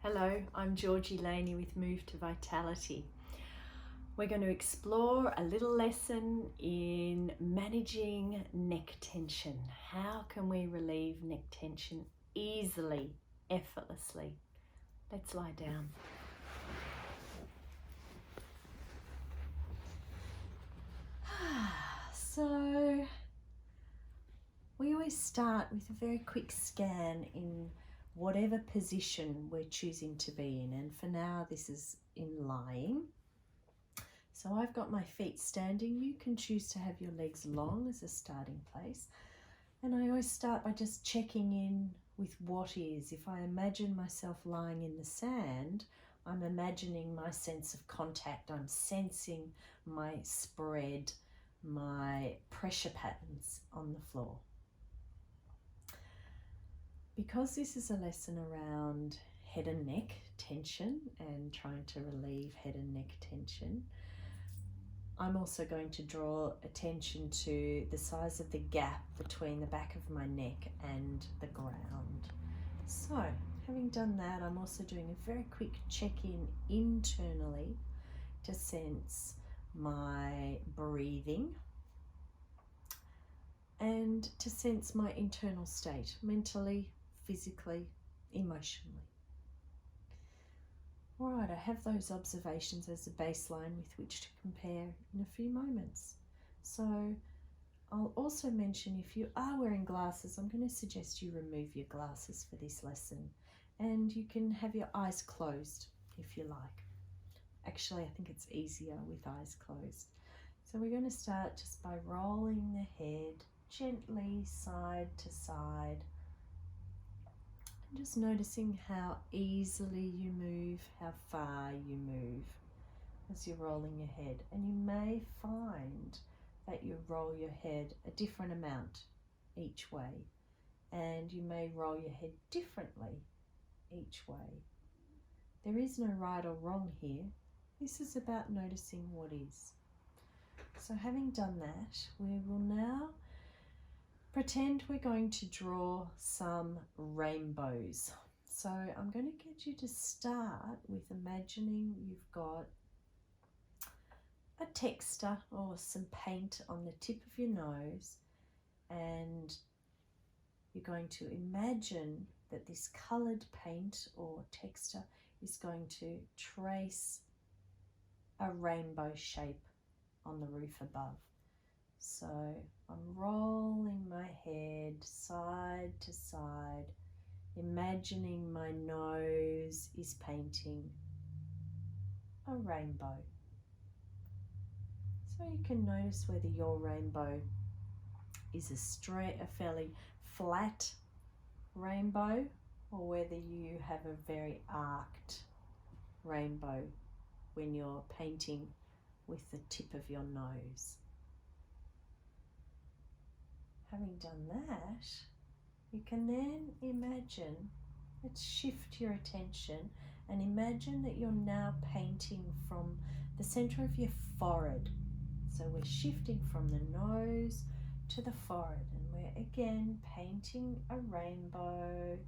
Hello, I'm Georgie with Move to Vitality. We're going to explore a little lesson in managing neck tension. How can we relieve neck tension easily, effortlessly? Let's lie down. So, we always start with a very quick scan in whatever position we're choosing to be in, and for now this is in lying. So I've got my feet standing. You can choose to have your legs long as a starting place, and I always start by just checking in with what is. If I imagine myself lying in the sand, I'm imagining my sense of contact. I'm sensing my spread, my pressure patterns on the floor. Because this is a lesson around head and neck tension and trying to relieve head and neck tension, I'm also going to draw attention to the size of the gap between the back of my neck and the ground. So, having done that, I'm also doing a very quick check-in internally to sense my breathing and to sense my internal state, mentally, physically, emotionally. All right, I have those observations as a baseline with which to compare in a few moments. So I'll also mention, if you are wearing glasses, I'm going to suggest you remove your glasses for this lesson, and you can have your eyes closed if you like. Actually, I think it's easier with eyes closed. So we're going to start just by rolling the head gently side to side, and just noticing how easily you move, how far you move as you're rolling your head. And you may find that you roll your head a different amount each way, and you may roll your head differently each way. There is no right or wrong here. This is about noticing what is. So having done that, we will now pretend we're going to draw some rainbows. So I'm going to get you to start with imagining you've got a texture or some paint on the tip of your nose, and you're going to imagine that this coloured paint or texture is going to trace a rainbow shape on the roof above. So I'm rolling my head side to side, imagining my nose is painting a rainbow. So you can notice whether your rainbow is a fairly flat rainbow, or whether you have a very arced rainbow when you're painting with the tip of your nose. Having done that, you can then imagine, let's shift your attention and imagine that you're now painting from the center of your forehead. So we're shifting from the nose to the forehead, and we're again painting a rainbow.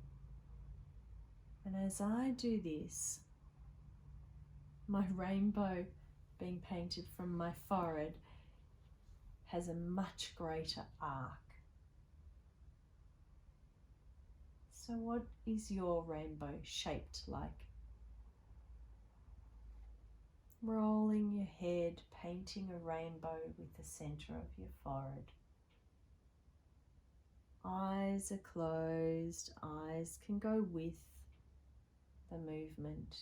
And as I do this, my rainbow being painted from my forehead has a much greater arc. So what is your rainbow shaped like? Rolling your head, painting a rainbow with the center of your forehead. Eyes are closed. Eyes can go with the movement.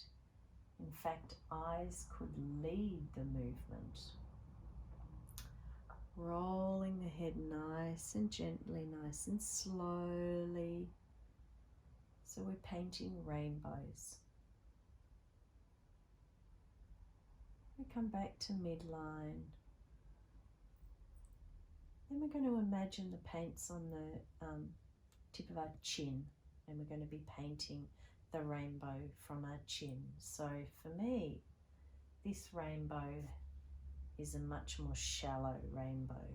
In fact, eyes could lead the movement. Rolling the head nice and gently, nice and slowly. So we're painting rainbows. We come back to midline. Then we're going to imagine the paint's on the tip of our chin, and we're going to be painting the rainbow from our chin. So for me, this rainbow is a much more shallow rainbow.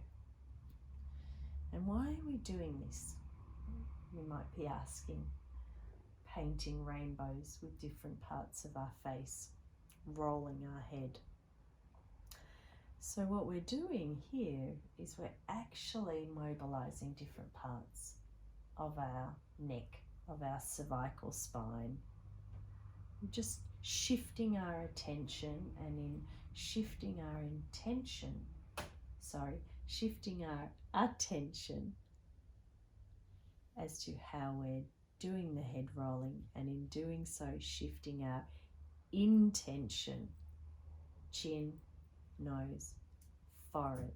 And why are we doing this? You might be asking. painting rainbows with different parts of our face, rolling our head. So what we're doing here is we're actually mobilizing different parts of our neck, of our cervical spine. We're just shifting our attention, and in shifting our attention as to how we're doing the head rolling, and in doing so shifting our intention, chin, nose, forehead.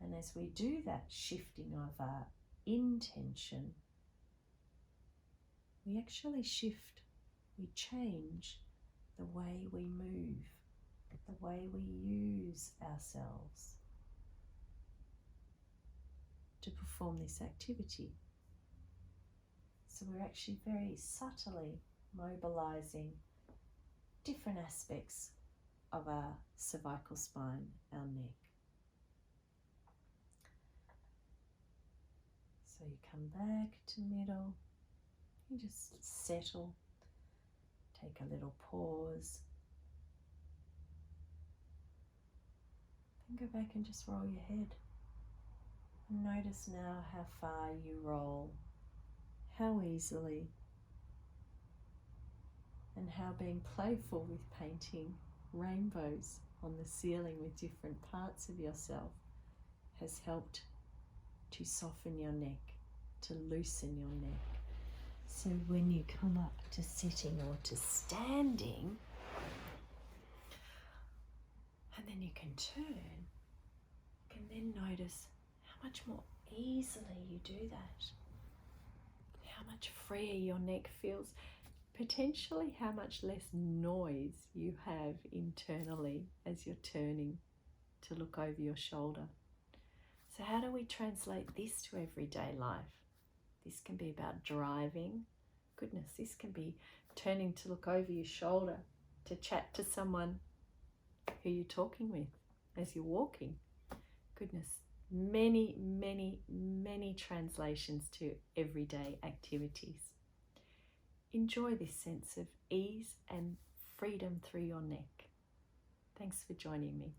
And as we do that shifting of our intention, we actually shift, we change the way we move, the way we use ourselves to perform this activity. So we're actually very subtly mobilizing different aspects of our cervical spine, our neck. So you come back to middle, you just settle, take a little pause, then go back and just roll your head. And notice now how far you roll, how easily, and how being playful with painting rainbows on the ceiling with different parts of yourself has helped to soften your neck, to loosen your neck. So when you come up to sitting or to standing, and then you can turn, you can then notice how much more easily you do that, how much freer your neck feels, potentially how much less noise you have internally as you're turning to look over your shoulder. So how do we translate this to everyday life? This can be about driving. Goodness, this can be turning to look over your shoulder to chat to someone who you're talking with as you're walking. Goodness, many, many, many translations to everyday activities. Enjoy this sense of ease and freedom through your neck. Thanks for joining me.